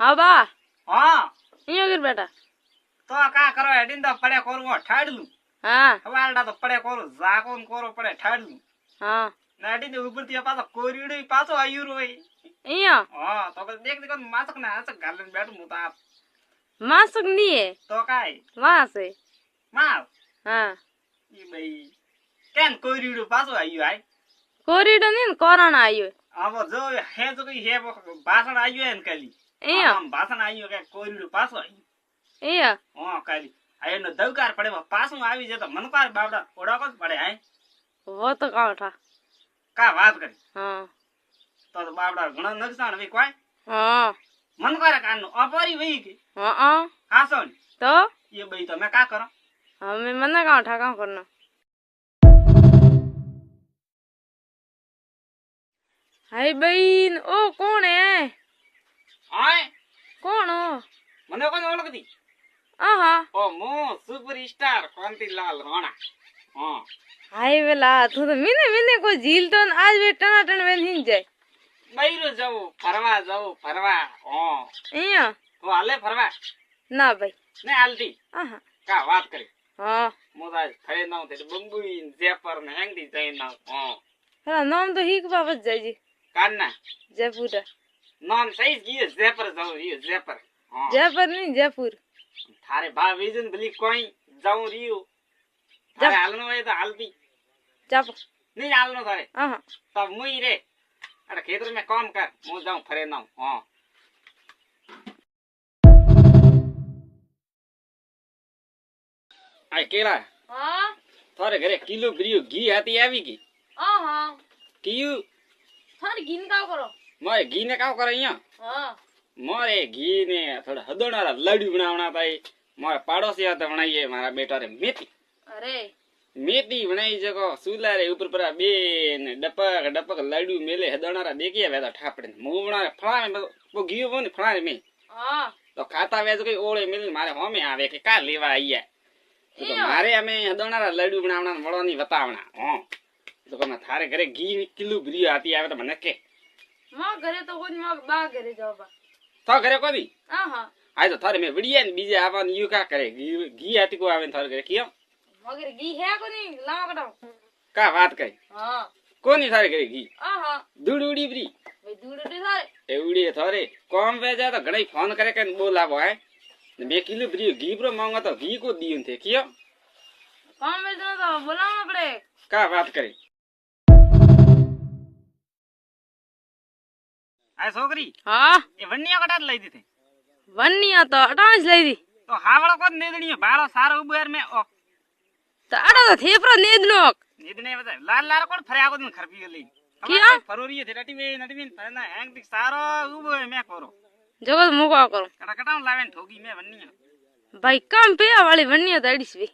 हाँ बा हाँ यूं गिर बेटा तो का करो हेडिन तो पड़े कोरो ठाड़लू हाँ हवालडा तो पड़े कोरो जाकोन कोरो पड़े ठाड़लू हाँ नाडी ने ऊपर दिया पाछो कोरीडे पाछो आयु रोई इया हां तो देख देखो मासक ना हस गालन बैठ मु ता मासक नहीं है तो काय वहां से माल हाँ ई भाई केन कोरीडे पाछो आयु आय कोरिडो नहीं कोरोना आयो अब जो हे जो की हे भाषण आयु है काली इया हम भाषण आयु के कोरीडे पाछो आयु इया हां काली आयो न दौकार पड़े पाछो आवी जे तो मनकार बावड़ा ओडाको पड़े आय वो तो कहाँ था का बात करी हाँ तो बावड़ा घणो नुकसान वे कोई हाँ मनकार कान अपरी वही के हाँ हाँ हासन तो ये भाई तो मैं का करो हमें मना कहाँ था कहाँ करना हाय बहन ओ कौन है आए कौन हो मने कोन ओळखती आहा ओ मो सुपरस्टार कांतिलाल राणा हां हाय वेला तू तो मिने को झील तो आज वे टनाटन वे नहीं जाए बैरो जाऊ फरवा हां इया तो हाले फरवा ना भाई ने हालती आहा का बात करे हाँ मोदा थई नाउ ते बंबुई जयपुर ने हेंगदी जई नाउ हां हला नाम तो ही के बाबत जाए जी कान्ना जयपुर नाम सही की जयपुर जाऊ रियो जयपुर हां जयपुर नहीं जयपुर थारे बा विजन भली कोई जाऊ रियो थारे हालनो है तो हालती जप नहीं हालनो थारे आहा तब मुई रे अरे खेतर में काम कर मु जाऊं फरे नाउ हां आई केला हाँ थारे घरे किलो ब्रियो घी आती आवी की आहा कियू थार गिन का करो मोए घी ने काव करे यहाँ हाँ मोरे घी ने थोड़ा हदोनारा लड्डू बनावना ताई मोरे पड़ोसी आते बनाइए मारा बेटा रे मेथी अरे मेथी बनाई जको सूला रे ऊपर पर बे ने डपक लड्डू मेले हदोनारा देखिए वेदा ठापड़े मुंह बना फळा में वो घी वो ने फळा में हाँ तो खाता वेज कोई ओळे मिल मारे होमे आवे के का लेवा आइया तो मारे हमें हदोनारा लड्डू बनावना मळोनी बतावना हां तो कमा थारे घरे घी किलो ब्री आती आवे तो मने के मां घरे तो कोई मां बा घरे जाओ बा तो घरे को भी आहा आज तो थारे में बढ़िया ने बीजे आवन यू का करे घी आती को आवे थारे घरे कियो मगर घी है को नहीं लाओ कटाओ का बात कही हाँ कोनी थारे घरे घी आहा दूड़ी ब्री भाई दूर सारे एवड़ी थारे कम वेजा तो घणे फोन करे के बोलावो है बे किलो ब्री घी प्रो मांगा तो घी को दियो थे कियो काम में तो बुलाना पड़े का बात करे आय छोकरी हाँ ये वन्निया कटाट लई दी थे वन्निया तो अटांस ले दी तो हावड़ा को नेदणी बारो सारो उबेर में ओ तो अटा तो थे पर नींद लोग नेदने बता लाल लाल कोन फरिया को दिन खरपी गली किया फरोरी थे नटी में फरना हैंग दिख सारो उबे में करो जगत मुका करो कटा कटाम लावेन ठोगी में वन्निया भाई कम पे वाली वन्निया तो अड़ीस भी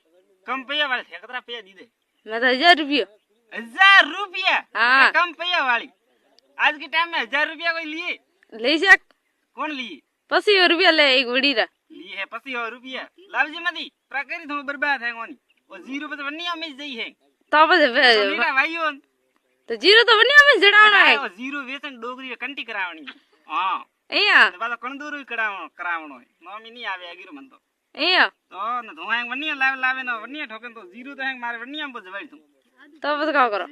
कम पैया वाले थे कतरा पैया दी दे मैं तो 1000 रुपया 1000 रुपया हाँ। कम पैया वाली आज के टाइम में 1000 रुपया कोई लिए ले सक कौन लिए 25 रुपया ले एक बड़ी रा लिए है 25 रुपया लाभ जी मती प्रकृति तो बर्बाद है कोनी और 0 पे वन्निया में जई है तो बस तो मेरा भाईओ तो जीरो तो वन्निया में जड़ावना है और 0 वेतन डोगरी कंटी करावनी हां एया बादा कंदूरू करावणो है नोमी नहीं आवे अगिर मन तो एया तो न धोएंग वन्निया लावे न वन्निया ठोकन तो 0 तो हैंग मारे वन्निया में जवाई तू तो बस का करो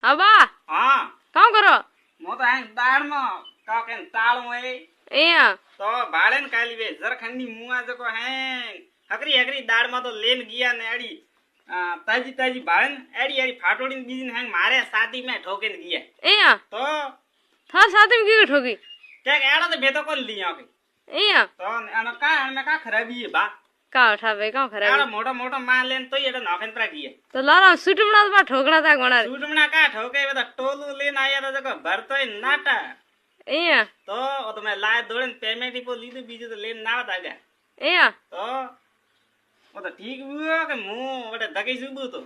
अबा हां काम करो मो तो हैंग दाड़ में का केन ताळो है एया तो भाड़ेन काली वे जरखंडी मुआ जको हैंग हकरी दाड़ में तो लेन गया ने अड़ी ताजी भाड़ेन एड़ी फाटोड़ी बीजिन हैंग मारे साथी में ठोकेन गया एया तो थार साथ में की ठोकी क्या एड़ा तो बेतो को लिया के एया तो अन का खराबी है बा का उठा बे का खराब एड़ा मोटो मान लेन तो एड़ा नखन प्रा गया तो लारा सुट बना बा ठोकड़ा था गोना सूटमना का ठोके वे तो टोलू लेन आया तो जको भरतो नाटा एया तो मैं लाए दोड़न पेमेंट को ली तो बीजे तो लेन ना बता गया एया तो वो तो ठीक हुआ कि मुंह बड़े दगे सुबह तो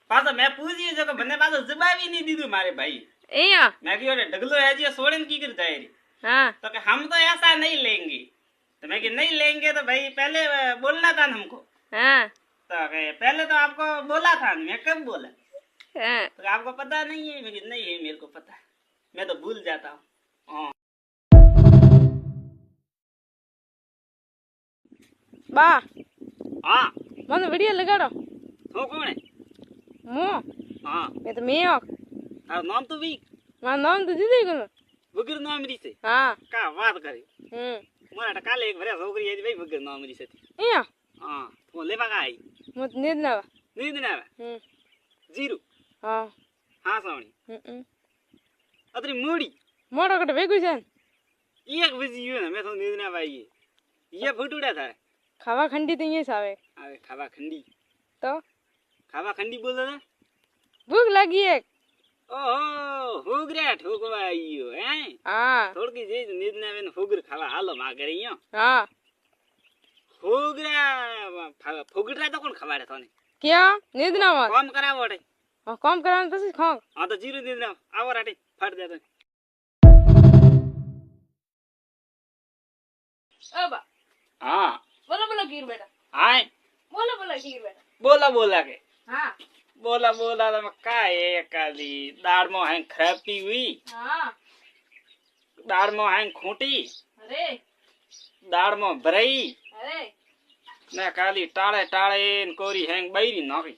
पासा मैं पूछी जो बने पासा जवाब ही नहीं दी तू मारे भाई एया मैं कि डगलो है जी सोड़न की कर जाए हाँ तो कि हम तो ऐसा नहीं लेंगे तो मैं कि नहीं लेंगे तो भाई पहले बोलना था हमको हाँ तो पहले तो आपको बोला था मैं कब बोला हाँ तो आपको पता नहीं है मैं कि नहीं है मेरे को पता मैं तो भूल जाता हूँ। हाँ બા हाँ મને વિડિયો લગાડો तो कौन है? હું हाँ એ તો મેં नाम तो भी મારું નામ તો દીધી ગયું वगैरह नाम री से હા का बात करे હમ मारा काले एक भरे छोकरी है भाई वगैरह नाम री से અહીંયા हाँ तो लेवा का आई હું નીંદ ના આવે नींद ना आवे હમ जीरो હા हाँ सावणी હમ अतरी मोड़ी મોટો કટ ભેગું છે ને एक बजी यो ना मैं तो नींद ना आई ये फटूड़ा था ખાવા ખંડી તો અહીંયા જ આવે अरे खावा खंडी તો बोल रहा ભૂખ લાગી એક ओहो होगरा ठोकवा आइयो हैं હા थोड़की जे नींद ना आवे होगर खावा हालो मा करियो હા होगरा फोगरा तो कौन खवाड़े तने ક્યાં નીંદ ના આવે काम करावो रे કામ કરવાનું પછી ખાવ हां तो जीरो नींद ना आवो राटे फट दे तो ओ बा हां બોલો બોલો ગીર બેટા हाय બોલો બોલો ગીર બેટા बोला के હા बोला तो का एकाली दाड़ में है खराबी हुई હા दाड़ में है खूंटी અરે दाड़ में भरई અરે ना काली टाळे टाळे न कोरी हैंग बैरी नोकी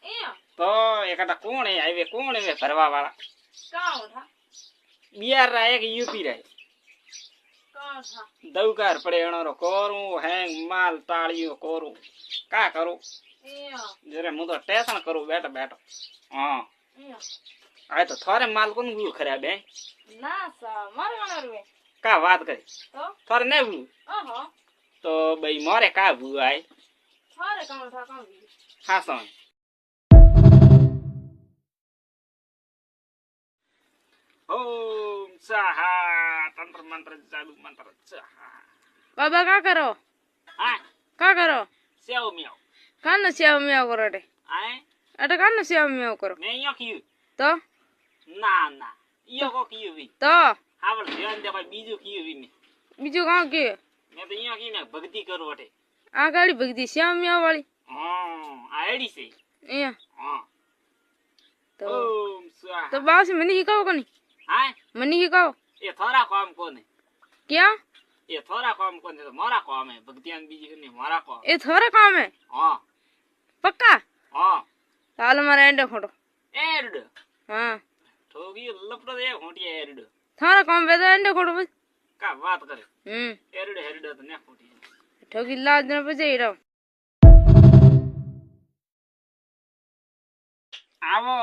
અહીંયા तो एकटा कोण है भरवा वाला કાં ઉઠા बिहार रहे कि यूपी रहे કાં ઉઠા दौकार पड़े अणोरो कोरू हैंग माल ताड़ियो कोरू का करू અહીંયા जरे मु तो टेंशन करू बैठो हां અહીંયા आए तो थारे माल कोन गु खराब है ના સા મારે ગાના રૂએ का बात करे તો थारे ने बु ઓહો तो भाई मोरे का बु आए મારે કાં ઉઠા કાં વી हाँ सोन ओम स्वाहा तंत्र मंत्र जादू मंत्र स्वाहा બાબા કા કરો हाँ કા કરો सेव मियाओ કાનો સેવ મેવ કરો અટે आए અટે કાનો સેવ મેવ કરો मैं यो कियो તો ना यो को कियो भी તો आवल ध्यान दे कोई बीजू कियो भी मैं બીજું કાં કે मैं तो यो की मैं भक्ति करू अटे આ ગાડી ભગતી સેવ મેવ વાળી हां आईडी से અહીંયા हां તો ओम स्वाहा તો બાસી મને શીખાવો કોની हाँ મને શીખાવો ये थोड़ा काम कोने ક્યાં ये थोड़ा काम कोने तो मोरा काम है भक्तियान बीजी करनी मोरा काम એ થોડા કામ હે हां પક્કા हां ચાલો મારે એંડો ખોટો एड હા ठोगी लपड़ो दे होटी एड થોડા કામ બે તો એંડો ખોટો બસ का बात करे હમ एड तो ने होटी ઠોકી લાજ ને પછી હીરો आवो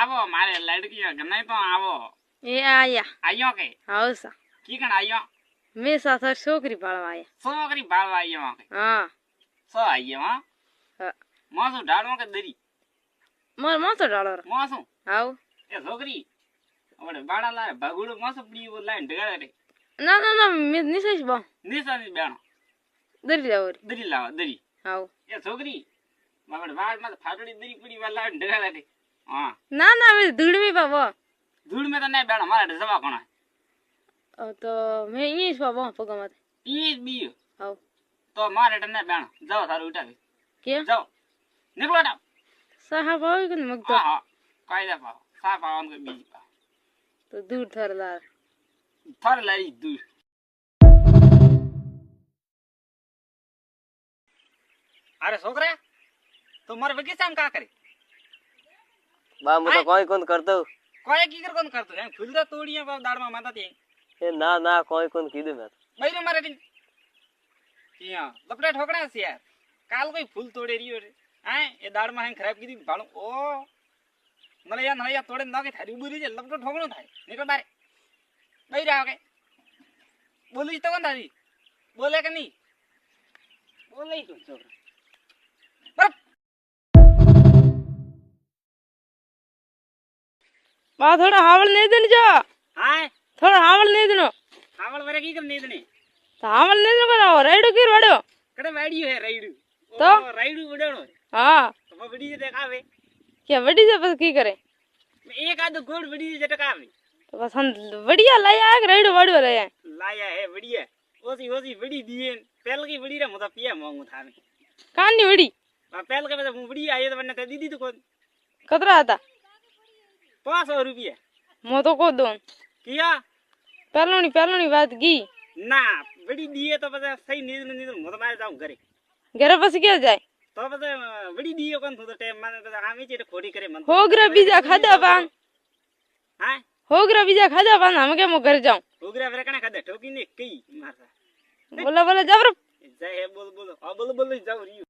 आवो मारे लड़की गने तो आवो એ આયા आयो के હાઉ સા की कण आयो મેં સાથે છોકરી ભાળવા આયા सोकरी बालवा आयो के હા सो आयो हां હા मोसु डाड़ो के दरी માર માથો ડાળો मोसु હાઉ ए छोकरी ओडे बाड़ा ला भगुड़ मोसु पड़ी वो लाइन डगाड़े रे ના ના ના મેં નિશેષ બા निसानी बेणो દરી જાવરી दरी लाओ दरी હાઉ ए छोकरी मगड़ बाड़ में फाटड़ी दरी पड़ी वाला लाइन डगाड़े रे हां ના ના મેં ધૂળમી બાબા धूड़ में तो नहीं बेणो मारे जवा कोना તો મેં અહીંયા બાબા પગમાં ये बी હાઉ तो मारे टने बेणो जाओ थारो उठा કે जाओ निकलो ना સાહબ હોય કે મગતો हां हां कायदा पाओ सा पावन के बीज पाओ તો દૂર થરદાર थर लाई दूर अरे छोकरा तो मारे वेकेशन का करे बा मु तो कोई कोन करतो कोई की कर कोन करतो है फुलदा तोड़िया बाप दाड़ में माता ते ए ना ना कोई कोन कीदे मैं बैरे मारे दिन किया लपड़ा ठोकड़ा से यार काल कोई फूल तोड़े रियो रे हैं ये दाड़ में है खराब की दी भाड़ो ओ नलिया तोड़े ना के थारी बुरी जे लपटो ठोकणो थाय निकल बारे बैरे आ गए बोली तो कोन थारी बोले के नहीं बोले ही तो छोकरा બા થોડા હાવળ નહીં દેને જો हां થોડા હાવળ નહીં દેનો हावल वरे की कर नहीं दने તો હાવળ નહીં દેનો બનાવો રાઈડો કીર વાડ્યો कड़े वाडियो है राइडू तो? राइडू उड़ाणो હા तो बड़ी जे देखावे કે વડી છે પછી કી કરે एक आधो गोड़ बड़ी जे टकावे તો બસ હમ વડિયા લઈ આયા કે રાઈડો વાડ્યો લઈ આયા लाया है बढ़िया ओसी बड़ी दिए पहल की बड़ी रे मुदा पिया मांगू थाने કાનની વડી पहल के मतलब बड़ी आयो तो बन्ने दीदी तो कौन કતરા હતા 500 रुपया મો તો કો દો किया પહેલોની વાત ગઈ ના વડી દીએ તો પછી સહી નીંદ હું તો મારે જાઉં ઘરે ઘરે પછી ક્યાં જાય તો પછી વડી દીએ કોણ થતો ટાઈમ મને પછી આમી છે ખોટી કરે મને હોગરા બીજા ખાધા પાન હા હોગરા બીજા ખાધા પાન અમે કેમ ઘરે જાઉં ઉગરા વરે કણે ખાધા ઠોકી ને કઈ મારતા બોલા જબરો જાય બોલ બોલ જાવ રહ્યું